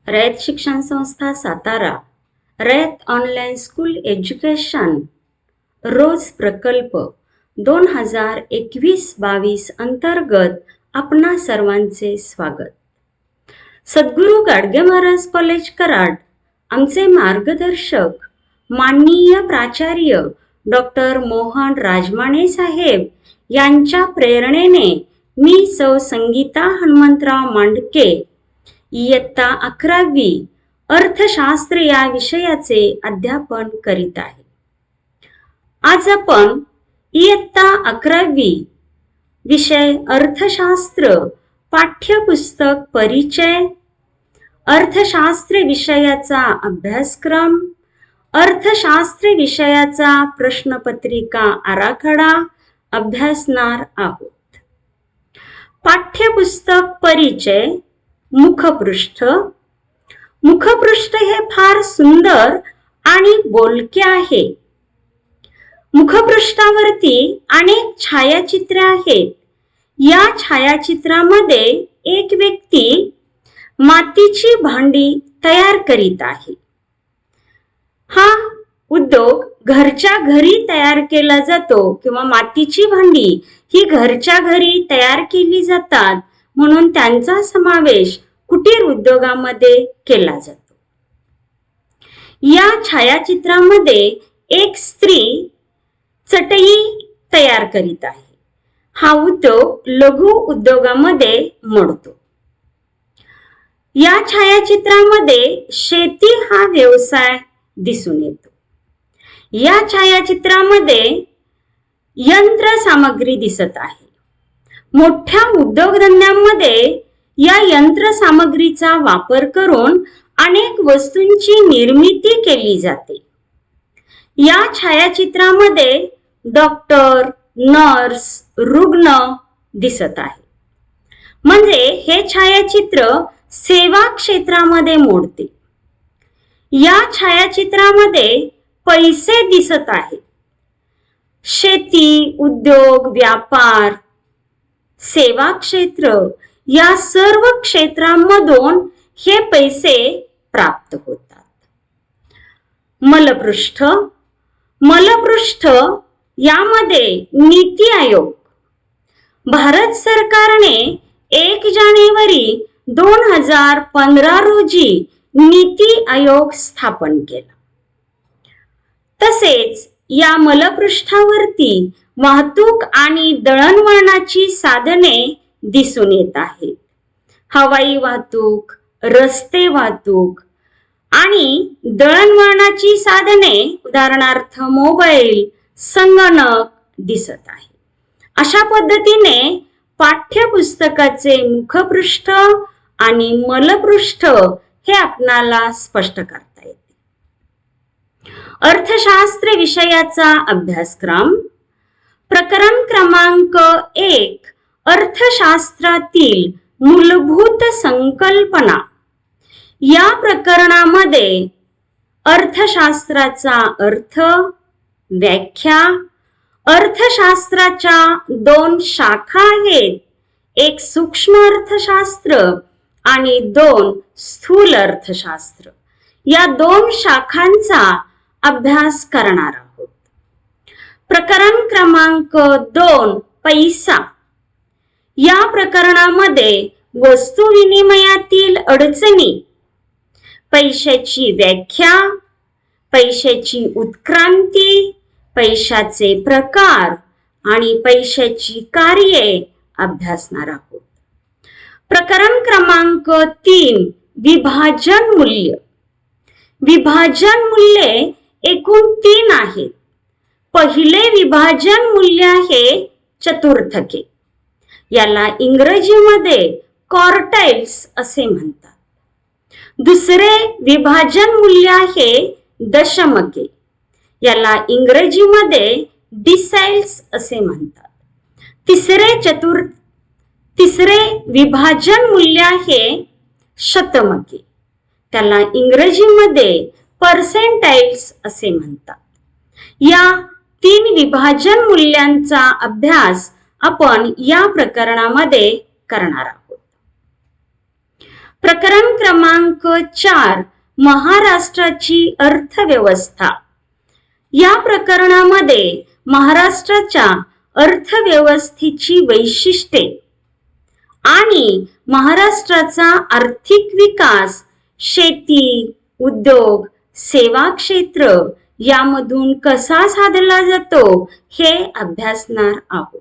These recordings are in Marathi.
रयत शिक्षण संस्था सातारा, रयत ऑनलाईन स्कूल एज्युकेशन रोज प्रकल्प 2021-22 अंतर्गत आपणा सर्वांचे स्वागत. सद्गुरू गाडगे महाराज कॉलेज कराड आमचे मार्गदर्शक माननीय प्राचार्य डॉक्टर मोहन राजमाने साहेब यांच्या प्रेरणेने मी सौ संगीता हनुमंतराव मांडके इयत्ता 11वी अर्थशास्त्र या विषयाचे अध्यापन करीत आहे. आज आपण इयत्ता 11वी विषय अर्थशास्त्र पाठ्यपुस्तक परिचय, अर्थशास्त्र विषयाचा अभ्यासक्रम, अर्थशास्त्र विषयाचा प्रश्नपत्रिका आराखडा अभ्यासणार आहोत. पाठ्यपुस्तक परिचय. मुखपृष्ठ. मुखपृष्ठ हे फार सुंदर आणि बोलके आहे. मुखपृष्ठावरती अनेक छायाचित्रे आहेत. या छायाचित्रामध्ये एक व्यक्ती मातीची भांडी तयार करीत आहे. हा उद्योग घरच्या घरी तयार केला जातो किंवा मातीची भांडी ही घरच्या घरी तयार केली जातात, म्हणून त्यांचा समावेश कुटीर उद्योगामध्ये केला जातो. या छायाचित्रामध्ये एक स्त्री चटई तयार करीत आहे. हा उद्योग लघु उद्योगामध्ये मोडतो. या छायाचित्रामध्ये शेती हा व्यवसाय दिसून येतो. या छायाचित्रामध्ये यंत्र सामग्री दिसत आहे. मोठ्या उद्योगधंद्यांमध्ये या यंत्र सामग्रीचा वापर करून अनेक वस्तूंची निर्मिती केली जाते. या छायाचित्रामध्ये डॉक्टर, नर्स, रुग्ण दिसत आहे. म्हणजे हे छायाचित्र सेवा क्षेत्रामध्ये मोडते. या छायाचित्रामध्ये पैसे दिसत आहेत. शेती, उद्योग, व्यापार, सेवा क्षेत्र या सर्व क्षेत्रांमधून हे पैसे प्राप्त होतात. मलपृष्ठ. मलपृष्ठ यामध्ये नीती आयोग. भारत सरकारने 1 जानेवारी 2015 रोजी नीती आयोग स्थापन केला. तसेच या मलपृष्ठावरती वाहतूक आणि दळणवळणाची साधने दिसून येत आहेत. हवाई वाहतूक, रस्ते वाहतूक आणि दळणवळणाची साधने उदाहरणार्थ मोबाईल, संगणक दिसत आहे. अशा पद्धतीने पाठ्यपुस्तकाचे मुखपृष्ठ आणि मलपृष्ठ हे आपणाला स्पष्ट करता येते. अर्थशास्त्र विषयाचा अभ्यासक्रम. प्रकरण क्रमांक 1 अर्थशास्त्रातील मूलभूत संकल्पना. या प्रकरणामध्ये अर्थशास्त्राचा अर्थ, व्याख्या. अर्थशास्त्राच्या 2 शाखा आहेत. एक सूक्ष्म अर्थशास्त्र आणि 2 स्थूल अर्थशास्त्र. या 2 शाखांचा अभ्यास करणार आहोत. प्रकरण क्रमांक 2 पैसा. या प्रकरणामध्ये वस्तू विनिमयातील अडचणी, पैशाची व्याख्या, पैशाची उत्क्रांती, पैशाचे प्रकार आणि पैशाची कार्ये अभ्यासणार आहोत. प्रकरण क्रमांक 3 विभाजन मूल्य. विभाजन मूल्ये एकूण 3 आहेत. पहिले विभाजन मूल्य आहे चतुर्थके. याला इंग्रजीमध्ये क्वार्टाइल्स असे म्हणतात. दुसरे विभाजन मूल्य आहे दशमके. याला इंग्रजीमध्ये डिसाइल्स असे म्हणतात. तिसरे विभाजन मूल्य आहे शतमके. त्याला इंग्रजीमध्ये पर्सेंटाइल्स असे म्हणतात. या 3 विभाजन मूल्यांचा अभ्यास आपण या प्रकरणामध्ये करणार आहोत. प्रकरण क्रमांक 4 महाराष्ट्राची अर्थव्यवस्था. या प्रकरणामध्ये महाराष्ट्राच्या अर्थव्यवस्थेची वैशिष्ट्ये आणि महाराष्ट्राचा आर्थिक विकास शेती, उद्योग, सेवा क्षेत्र यामधून कसा साधला जातो हे अभ्यासणार आहोत.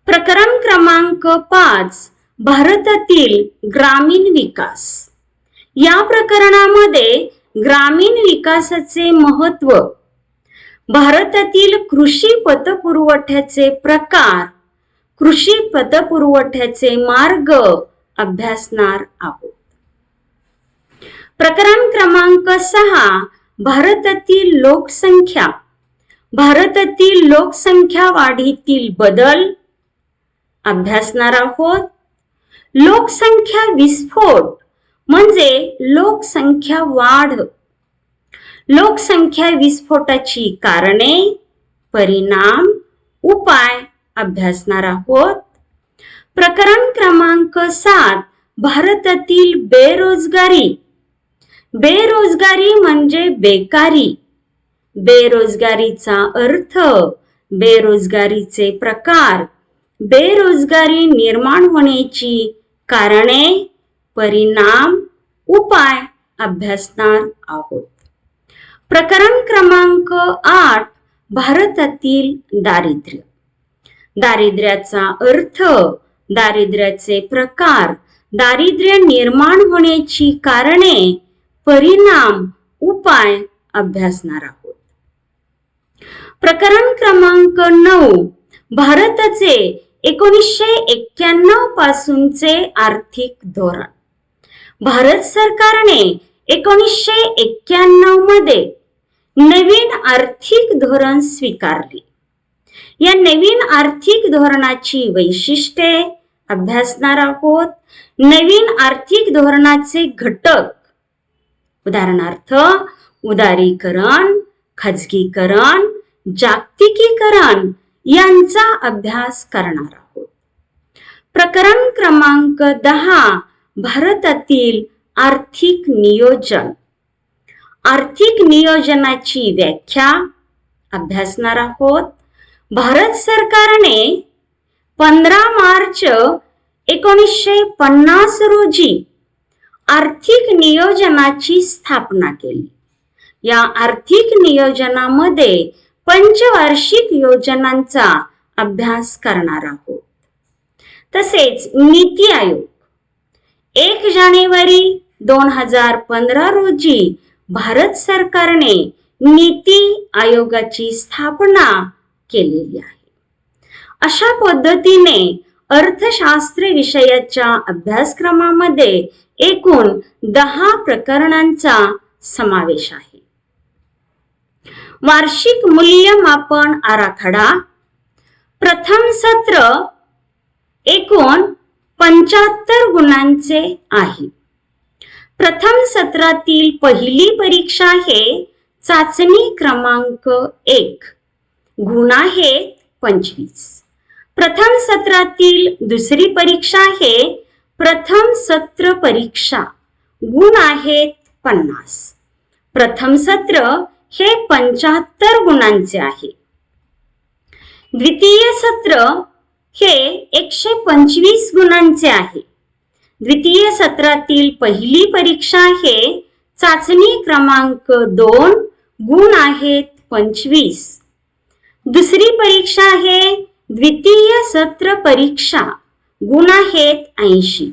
प्रकरण क्रमांक 5 भारतातील ग्रामीण विकास. या प्रकरणामध्ये ग्रामीण विकासाचे महत्त्व, भारतातील कृषी पतपुरवठ्याचे प्रकार, कृषी पतपुरवठ्याचे मार्ग अभ्यासणार आहोत. प्रकरण क्रमांक 6 भारतातील लोकसंख्या. भारतातील लोकसंख्या वाढीतील बदल अभ्यासणार आहोत. लोकसंख्या विस्फोट म्हणजे लोकसंख्या वाढ. लोकसंख्या विस्फोटाची कारणे, परिणाम, उपाय अभ्यासणार आहोत. प्रकरण क्रमांक 7 भारतातील बेरोजगारी. बेरोजगारी म्हणजे बेकारी. बेरोजगारीचा अर्थ, बेरोजगारीचे प्रकार, बेरोजगारी निर्माण होण्याची कारणे, परिणाम, उपाय अभ्यासणार आहोत. प्रकरण क्रमांक 8 भारतातील दारिद्र्य. दारिद्र्याचा अर्थ, दारिद्र्याचे प्रकार, दारिद्र्य निर्माण होण्याची कारणे, परिणाम, उपाय अभ्यासणार आहोत. प्रकरण क्रमांक 9 भारताचे 1991 पासूनचे आर्थिक धोरण. भारत सरकारने 1991 मध्ये नवीन आर्थिक धोरण स्वीकारले. या नवीन आर्थिक धोरणाची वैशिष्ट्ये अभ्यासणार आहोत. नवीन आर्थिक धोरणाचे घटक, उदाहरणार्थ उदारीकरण, खाजगीकरण, जागतिकीकरण यांचा अभ्यास करणार आहोत. प्रकरण क्रमांक 10 भारतातील आर्थिक नियोजन. आर्थिक नियोजनाची व्याख्या अभ्यासणार आहोत. भारत सरकारने 15 मार्च 1950 रोजी आर्थिक नियोजनाची स्थापना केली. या आर्थिक नियोजनामध्ये पंचवार्षिक योजनांचा अभ्यास करणार आहोत. तसेच नीती आयोग 1 जानेवारी 2015 रोजी भारत सरकारने नीती आयोगाची स्थापना केलेली आहे. अशा पद्धतीने अर्थशास्त्र विषयाच्या अभ्यासक्रमामध्ये एकूण 10 प्रकरणांचा समावेश आहे. वार्षिक मूल्यमापन आराखडा. प्रथम सत्र एकूण 75 गुणांचे आहे. प्रथम सत्रातील पहिली परीक्षा आहे चाचणी क्रमांक 1. गुण आहेत 25. प्रथम सत्रातील दुसरी परीक्षा आहे प्रथम सत्र परीक्षा. गुण आहेत 50. प्रथम सत्र हे 75 गुणांचे आहे. द्वितीय सत्र हे 125 गुणांचे आहे. द्वितीय सत्रातील पहिली परीक्षा आहे चाचणी क्रमांक 2. गुण आहेत 25. दुसरी परीक्षा आहे द्वितीय सत्र परीक्षा. गुण आहेत 80.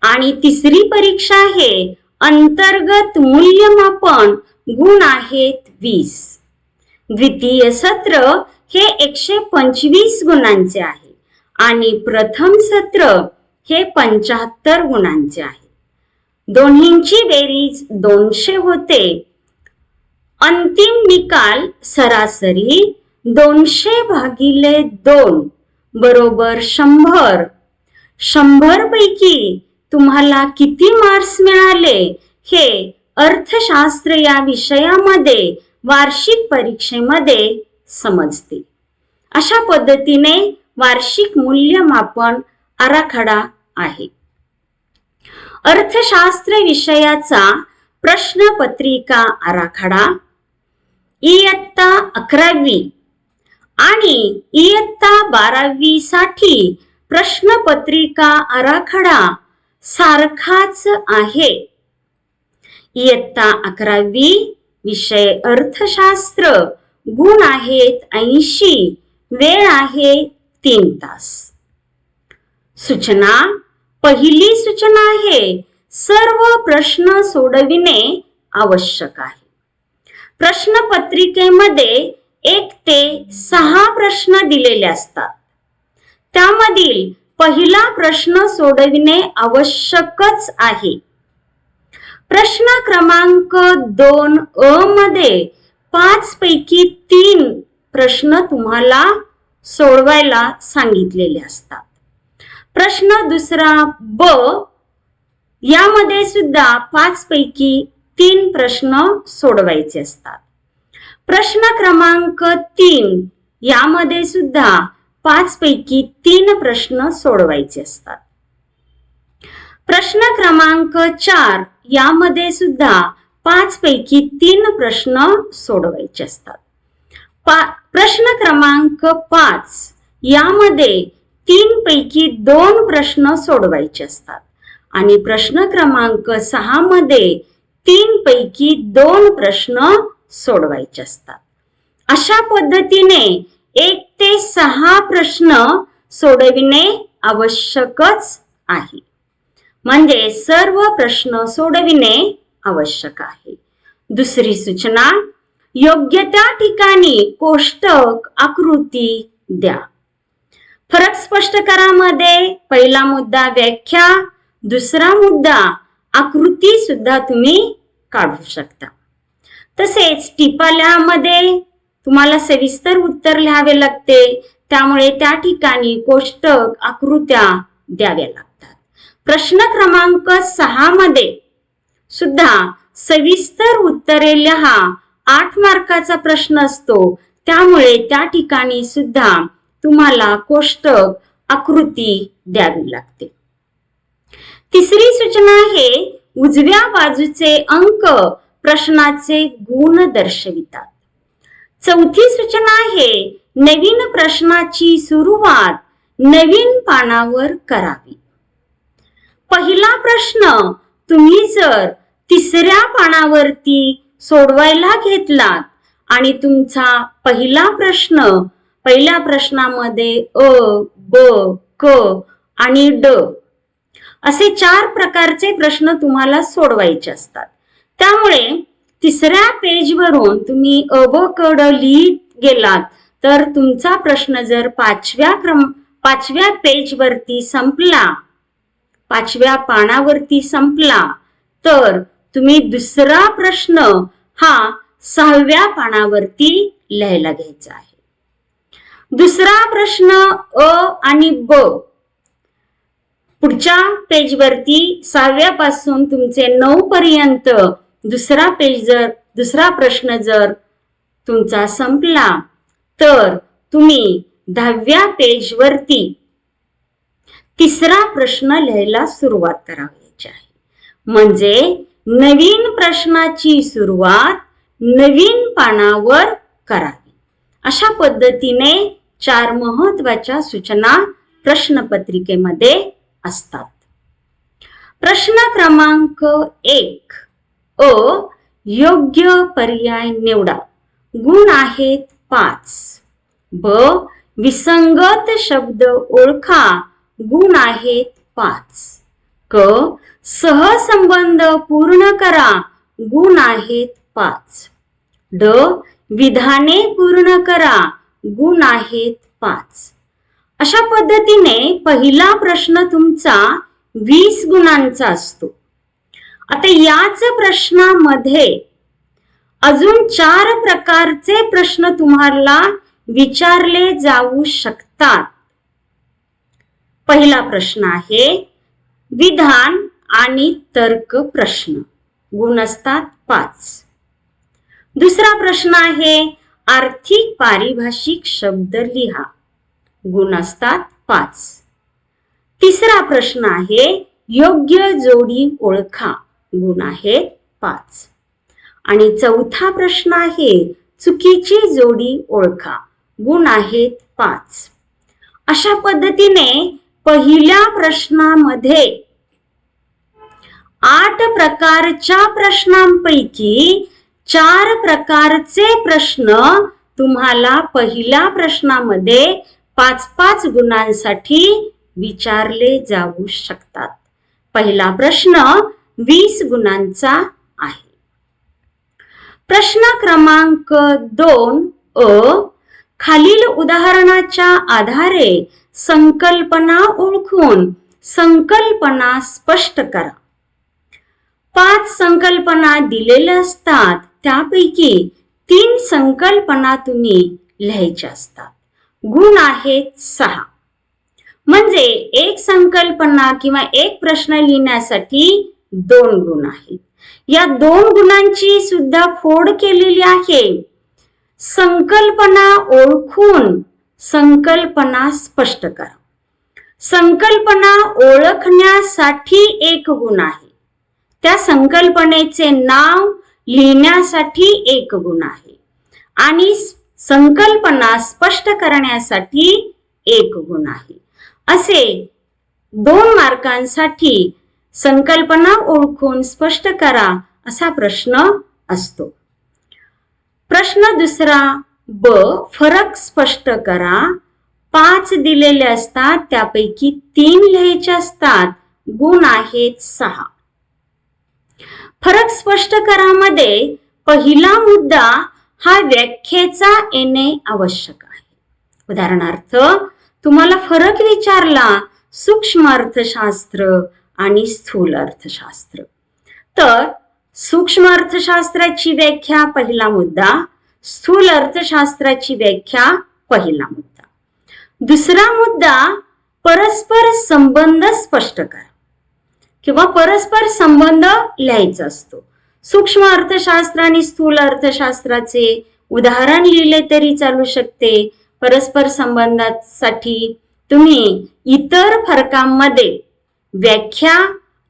आणि तिसरी परीक्षा आहे अंतर्गत मूल्यमापन. गुण आहेत 20. द्वितीय सत्र हे 125 गुणांचे आहे आणि प्रथम सत्र हे 75 गुणांचे आहे. दोन्हींची बेरीज 200 होते. अंतिम निकाल सरासरी 200 भागिले 2 बरोबर 100. 100 पैकी तुम्हाला किती मार्क्स मिळाले हे अर्थशास्त्र या विषयामध्ये वार्षिक परीक्षेमध्ये समजते. अशा पद्धतीने वार्षिक मूल्यमापन आराखडा आहे. अर्थशास्त्र विषयाचा प्रश्नपत्रिका आराखडा इयत्ता 11वी आणि इयत्ता 12वी साठी प्रश्नपत्रिका आराखडा सारखाच आहे. इयत्ता 11वी विषय अर्थशास्त्र, गुण आहेत 80, वेळ आहे 3 तास. सूचना, पहिली सूचना आहे सर्व प्रश्न सोडविणे आवश्यक आहे. प्रश्नपत्रिकेमध्ये 1 ते 6 प्रश्न दिलेले असतात. त्यामधील पहिला प्रश्न सोडविणे आवश्यकच आहे. प्रश्न क्रमांक 2 मध्ये 5 पैकी 3 प्रश्न तुम्हाला सोडवायला सांगितलेले असतात. प्रश्न दुसरा ब यामध्ये सुद्धा 5 पैकी 3 प्रश्न सोडवायचे असतात. प्रश्न क्रमांक 3 यामध्ये सुद्धा 5 पैकी 3 प्रश्न सोडवायचे असतात. प्रश्न क्रमांक 4 यामध्ये सुद्धा 5 पैकी 3 प्रश्न सोडवायचे असतात. प्रश्न क्रमांक 5 यामध्ये 3 पैकी 2 प्रश्न सोडवायचे असतात आणि प्रश्न क्रमांक 6 मध्ये 3 पैकी 2 प्रश्न सोडवायचे असतात. अशा पद्धतीने 1 ते 6 प्रश्न सोडविणे आवश्यकच आहे. म्हणजे सर्व प्रश्न सोडविणे आवश्यक आहे. दुसरी सूचना, योग्य त्या ठिकाणी कोष्टक आकृती द्या. फरक स्पष्टकरामध्ये पहिला मुद्दा व्याख्या, दुसरा मुद्दा आकृती सुद्धा तुम्ही काढू शकता. तसेच टिपाल्यामध्ये तुम्हाला सविस्तर उत्तर लिहावे लागते, त्यामुळे त्या ठिकाणी कोष्टक आकृत्या द्याव्या लागतात. प्रश्न क्रमांक 6 मध्ये सुद्धा सविस्तर उत्तरे लिहा. 8 मार्काचा प्रश्न असतो, त्यामुळे त्या ठिकाणी सुद्धा तुम्हाला कोष्टक आकृती द्यावी लागते. तिसरी सूचना आहे उजव्या बाजूचे अंक प्रश्नाचे गुण दर्शवितात. चौथी सूचना आहे नवीन प्रश्नाची सुरुवात नवीन पानावर करावी. पहिला प्रश्न तुम्ही जर 3ऱ्या पानावरती सोडवायला घेतलात आणि तुमचा पहिल्या प्रश्नामध्ये अ, ब, क आणि ड असे 4 प्रकारचे प्रश्न तुम्हाला सोडवायचे असतात. त्यामुळे 3ऱ्या पेजवरून तुम्ही अ, ब, क, ड लिहित गेलात तर तुमचा प्रश्न जर 5व्या पेजवरती संपला, 5व्या पानावरती संपला, तर तुम्ही दुसरा प्रश्न हा 6व्या पानावरती लिहायला घ्यायचा आहे. दुसरा प्रश्न अ आणि ब पुढच्या पेजवरती 6व्या पासून तुमचे 9 पर्यंत दुसरा प्रश्न जर तुमचा संपला तर तुम्ही 10व्या पेजवरती 3रा प्रश्न लिहायला सुरुवात करायची आहे. म्हणजे नवीन प्रश्नाची सुरुवात नवीन पानावर करावी. अशा पद्धतीने 4 महत्त्वाच्या सूचना प्रश्नपत्रिकेमध्ये असतात. प्रश्न क्रमांक 1 अ, योग्य पर्याय निवडा. गुण आहेत 5. ब, विसंगत शब्द ओळखा. गुण आहेत 5. क, सहसंबंध पूर्ण करा. गुण आहेत 5. ड, विधाने पूर्ण करा. गुण आहेत 5. अशा पद्धतीने पहिला प्रश्न तुमचा 20 गुणांचा असतो. आता याच प्रश्नामध्ये अजून 4 प्रकारचे प्रश्न तुम्हाला विचारले जाऊ शकतात. पहिला प्रश्न आहे विधान आणि तर्क प्रश्न. गुण असतात 5. दुसरा प्रश्न आहे आर्थिक पारिभाषिक शब्द लिहा. गुण असतात 5. तिसरा प्रश्न आहे योग्य जोडी ओळखा, गुण आहेत 5. आणि चौथा प्रश्न आहे चुकीची जोडी ओळखा, गुण आहेत 5. अशा पद्धतीने पहिल्या प्रश्नामध्ये 8 प्रकारच्या प्रश्नांपैकी 4 प्रकारचे प्रश्न तुम्हाला पहिल्या प्रश्नामध्ये 5-5 गुणांसाठी विचारले जाऊ शकतात. पहिला प्रश्न 20 गुणांचा आहे. प्रश्न क्रमांक 2 खालील उदाहरणाच्या आधारे संकल्पना ओळखून संकल्पना स्पष्ट करा. 5 संकल्पना दिलेल्या असतात, त्यापैकी 3 संकल्पना तुम्ही लिहायच्या असतात. गुण आहेत 6. म्हणजे एक संकल्पना किंवा एक प्रश्न लिहिण्यासाठी 2 गुण आहेत. या 2 गुणांची सुद्धा फोड केलेली आहे. संकल्पना ओळखून संकल्पना स्पष्ट करा. संकल्पना ओळखण्यासाठी 1 गुण आहे. त्या संकल्पनेचे नाव लिहिण्यासाठी 1 गुण आहे. आणि संकल्पना स्पष्ट करण्यासाठी 1 गुण आहे. असे 2 मार्कांसाठी संकल्पना ओळखून स्पष्ट करा असा प्रश्न असतो. प्रश्न दुसरा ब, फरक स्पष्ट करा. 5 दिलेले असतात, त्यापैकी 3 लिहायचे असतात. गुण आहेत 6. फरक स्पष्ट करामध्ये पहिला मुद्दा हा व्याख्येचा येणे आवश्यक आहे. उदाहरणार्थ तुम्हाला फरक विचारला सूक्ष्म अर्थशास्त्र आणि स्थूल अर्थशास्त्र, तर सूक्ष्म अर्थशास्त्राची व्याख्या पहिला मुद्दा, स्थूल अर्थशास्त्राची व्याख्या पहिला मुद्दा. दुसरा मुद्दा परस्पर संबंध स्पष्ट करा किंवा परस्पर संबंध लिहायचा असतो. सूक्ष्म अर्थशास्त्र आणि स्थूल अर्थशास्त्राचे उदाहरण लिहिले तरी चालू शकते. परस्पर संबंधासाठी तुम्ही इतर फरकांमध्ये व्याख्या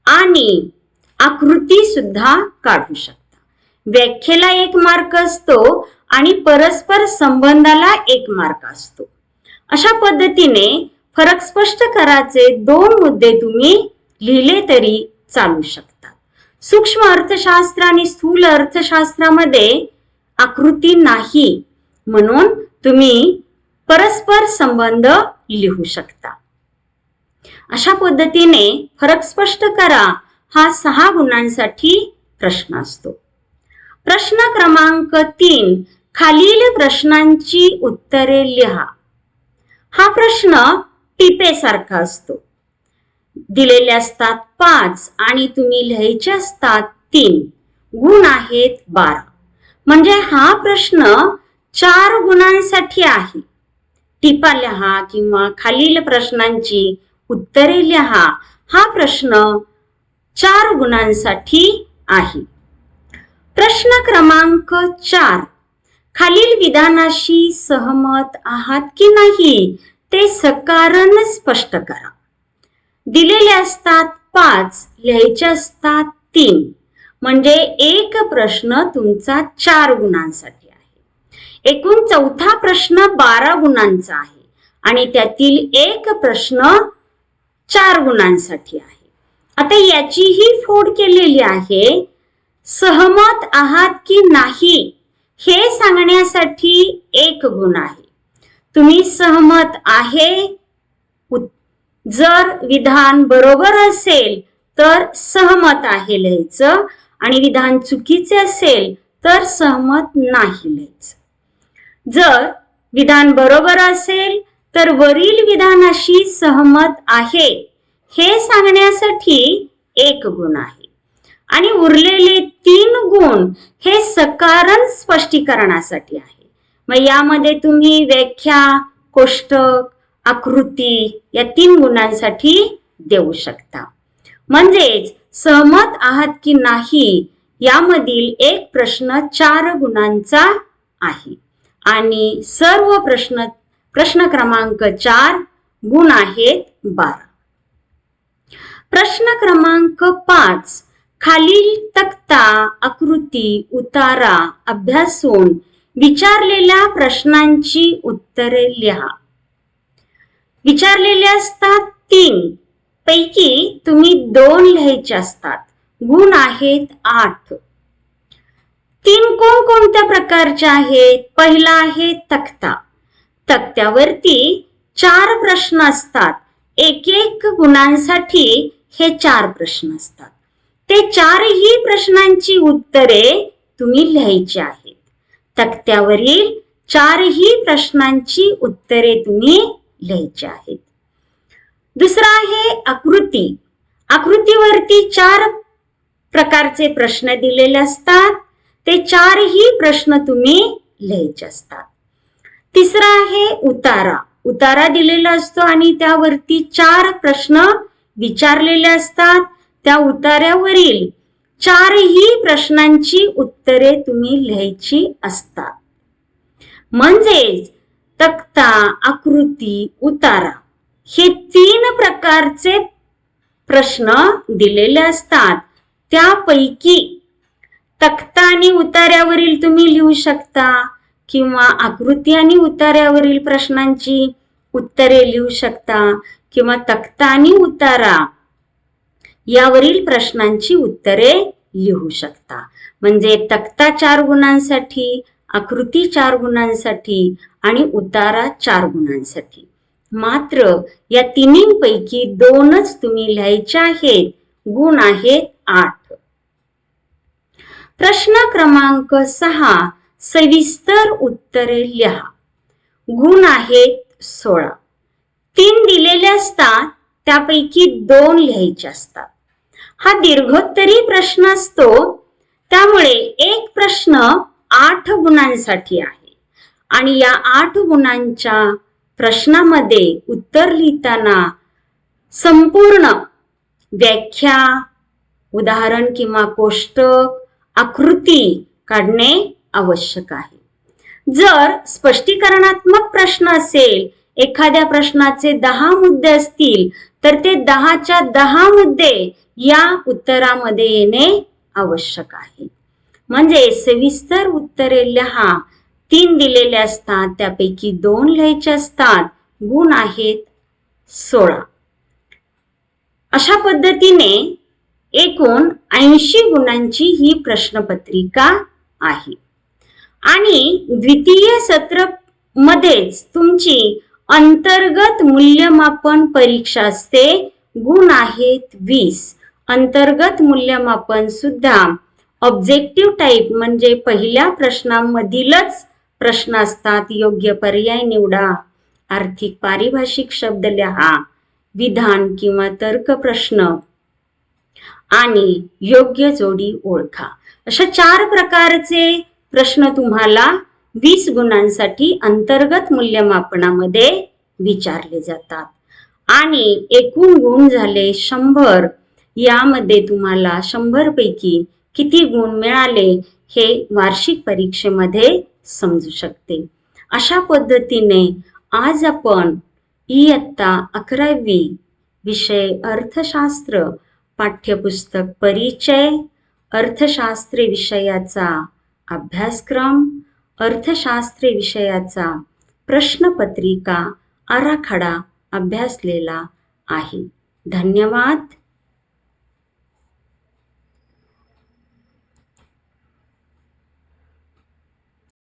आणि आकृती सुद्धा काढू शकता. व्याख्येला 1 मार्क असतो आणि परस्पर संबंधाला 1 मार्क असतो. अशा पद्धतीने फरक स्पष्ट करायचे 2 मुद्दे तुम्ही लिहिले तरी चालू शकतात. सूक्ष्म अर्थशास्त्र आणि स्थूल अर्थशास्त्रामध्ये आकृती नाही, म्हणून तुम्ही परस्पर संबंध लिहू शकता. अशा पद्धतीने फरक स्पष्ट करा हा 6 गुणांसाठी प्रश्न असतो. प्रश्न क्रमांक 3 खालील प्रश्नांची उत्तरे लिहा. हा प्रश्न टिपेसारखा असतो. दिलेले असतात 5 आणि तुम्ही लिहायचे असतात 3. गुण आहेत 12. म्हणजे हा प्रश्न 4 गुणांसाठी आहे. टिपा लिहा किंवा खालील प्रश्नांची उत्तरे लिहा. हा प्रश्न 4 गुणांसाठी आहे. प्रश्न क्रमांक 4 खालील विधानाशी सहमत आहात की नाही ते सकारण स्पष्ट करा. दिलेले असतात 5, लिहायचे असतात 3. म्हणजे एक प्रश्न तुमचा 4 गुणांसाठी आहे. एकूण चौथा प्रश्न 12 गुणांचा आहे आणि त्यातील एक प्रश्न 4 गुणांसाठी आहे. आता याचीही फोड केलेली आहे. सहमत आहात की नाही हे सांगण्यासाठी 1 गुण आहे. तुम्ही सहमत आहे, जर विधान बरोबर असेल तर सहमत आहे लिहायचं आणि विधान चुकीचे असेल तर सहमत नाही लिहायचं. जर विधान बरोबर असेल तर वरील विधानाशी सहमत आहे हे सांगण्यासाठी 1 गुण आहे आणि उरलेले 3 गुण हे सकारण स्पष्टीकरणासाठी आहे. मग यामध्ये तुम्ही व्याख्या, कोष्टक, आकृती या 3 गुणांसाठी देऊ शकता. म्हणजेच सहमत आहात की नाही यामधील एक प्रश्न 4 गुणांचा आहे आणि सर्व प्रश्न क्रमांक 4 गुण आहेत 12. प्रश्न क्रमांक 5. खालील तक्ता, आकृती, उतारा अभ्यासून विचारलेल्या प्रश्नांची उत्तरे लिहा. विचारलेले असतात 3 पैकी तुम्ही 2 लिहायचे असतात. गुण आहेत 8. 3 कोणकोणत्या प्रकारचे आहेत? पहिला आहे तक्ता. तक्त्यावरती 4 प्रश्न असतात. एक गुणांसाठी हे 4 प्रश्न असतात. ते 4ही प्रश्नांची उत्तरे तुम्ही लिहायची आहेत. तक्त्यावरील 4ही प्रश्नांची उत्तरे तुम्ही लिहायची आहेत. दुसरा आहे आकृती. आकृतीवरती 4 प्रकारचे प्रश्न दिलेले असतात. ते 4ही प्रश्न तुम्ही लिहायचे असतात. तिसरा आहे उतारा. उतारा दिलेला असतो आणि त्यावरती 4 प्रश्न विचारलेले असतात. त्या उतार्यावरील 4ही प्रश्नांची उत्तरे तुम्ही लिहायची असतात. म्हणजेच तक्ता, आकृती, उतारा हे 3 प्रकारचे प्रश्न दिलेले असतात. त्यापैकी तक्ता आणि उतार्यावरील तुम्ही लिहू शकता किंवा आकृती आणि उतार्यावरील प्रश्नांची उत्तरे लिहू शकता किंवा तक्ता आणि उतारा यावरील प्रश्नांची उत्तरे लिहू शकता. म्हणजे तक्ता 4 गुणांसाठी, आकृती 4 गुणांसाठी आणि उतारा 4 गुणांसाठी. मात्र या तिन्हींपैकी 2च तुम्ही लिहायचे आहेत. गुण आहेत 8. प्रश्न क्रमांक 6. सविस्तर उत्तरे लिहा. गुण आहेत 16. 3 दिलेले असतात. त्यापैकी 2 लिहायचे असतात. हा दीर्घोत्तरी प्रश्न असतो. त्यामुळे एक प्रश्न 8 गुणांसाठी आहे आणि या 8 गुणांच्या प्रश्नामध्ये उत्तर लिहिताना संपूर्ण व्याख्या, उदाहरण किंवा कोष्टक, आकृती काढणे आवश्यक आहे. जर स्पष्टीकरणात्मक प्रश्न असेल, एखाद्या प्रश्नाचे 10 मुद्दे असतील तर ते 10च्या 10 मुद्दे या उत्तरामध्ये येणे आवश्यक आहे. म्हणजे सविस्तर उत्तरे लिहा. 3 दिलेले असतात. त्यापैकी 2 लिहायचे असतात. गुण आहेत 16. अशा पद्धतीने एकूण 80 गुणांची ही प्रश्नपत्रिका आहे. आणि द्वितीय सत्र मध्येच तुमची अंतर्गत मूल्यमापन परीक्षा असते. गुण आहेत 20. अंतर्गत मूल्यमापन सुद्धा ऑब्जेक्टिव्ह टाइप म्हणजे पहिल्या प्रश्नांमधीलच प्रश्न असतात. योग्य पर्याय निवडा, आर्थिक पारिभाषिक शब्द लिहा, विधान किंवा तर्क प्रश्न आणि योग्य जोडी ओळखा. अशा 4 प्रकारचे प्रश्न तुम्हाला 20 गुणांसाठी अंतर्गत मूल्यमापनामध्ये विचारले जातात. आणि एकूण गुण झाले 100. यामध्ये तुम्हाला 100 पैकी किती गुण मिळाले हे वार्षिक परीक्षेमध्ये समजू शकते. अशा पद्धतीने आज आपण इयत्ता 11वी विषय अर्थशास्त्र पाठ्यपुस्तक परिचय, अर्थशास्त्र विषयाचा अभ्यासक्रम, अर्थशास्त्र विषयाचा प्रश्नपत्रिका आराखडा अभ्यासलेला आहे. धन्यवाद.